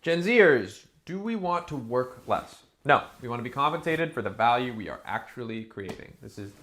Gen Zers, do we want to work less? No, we want to be compensated for the value we are actually creating. This is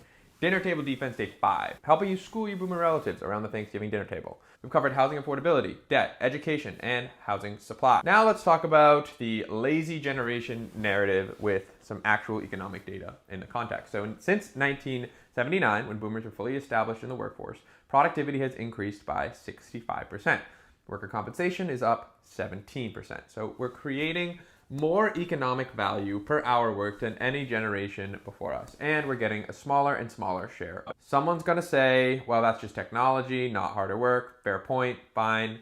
Dinner Table Defense Day 5, helping you school your boomer relatives around the Thanksgiving dinner table. We've covered housing affordability, debt, education, and housing supply. Now let's talk about the lazy generation narrative with some actual economic data in the context. Since 1979, when boomers were fully established in the workforce, productivity has increased by 65%. Worker compensation is up 17%. So we're creating more economic value per hour worked than any generation before us, and we're getting a smaller and smaller share. Someone's gonna say, well, that's just technology, not harder work. Fair point, fine.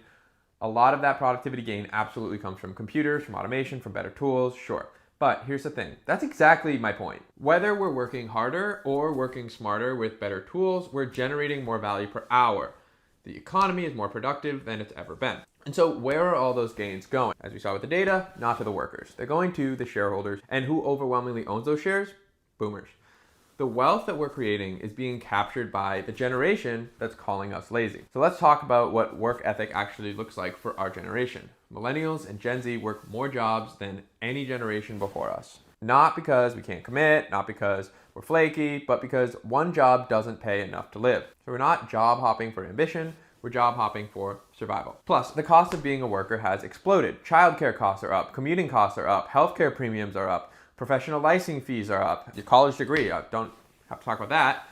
A lot of that productivity gain absolutely comes from computers, from automation, from better tools, sure. But here's the thing, that's exactly my point. Whether we're working harder or working smarter with better tools, we're generating more value per hour. The economy is more productive than it's ever been. And so where are all those gains going? As we saw with the data, not to the workers. They're going to the shareholders. And who overwhelmingly owns those shares? Boomers. The wealth that we're creating is being captured by the generation that's calling us lazy. So let's talk about what work ethic actually looks like for our generation. Millennials and Gen Z work more jobs than any generation before us. Not because we can't commit, not because we're flaky, but because one job doesn't pay enough to live. So we're not job hopping for ambition, we're job hopping for survival. Plus, the cost of being a worker has exploded. Childcare costs are up, commuting costs are up, healthcare premiums are up, professional licensing fees are up, your college degree, I don't have to talk about that.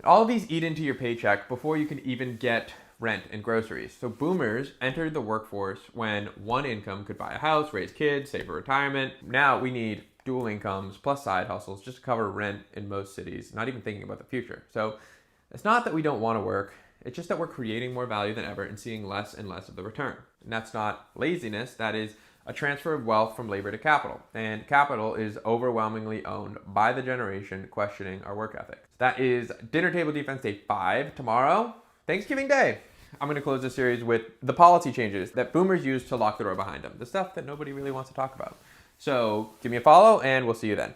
All of these eat into your paycheck before you can even get rent and groceries. So boomers entered the workforce when one income could buy a house, raise kids, save for retirement. Now we need dual incomes plus side hustles just to cover rent in most cities, not even thinking about the future. So it's not that we don't want to work, it's just that we're creating more value than ever and seeing less and less of the return. And that's not laziness, that is a transfer of wealth from labor to capital. And capital is overwhelmingly owned by the generation questioning our work ethic. That is Dinner Table Defense Day 5. Tomorrow, Thanksgiving Day. I'm going to close this series with the policy changes that boomers use to lock the door behind them. The stuff that nobody really wants to talk about. So give me a follow and we'll see you then.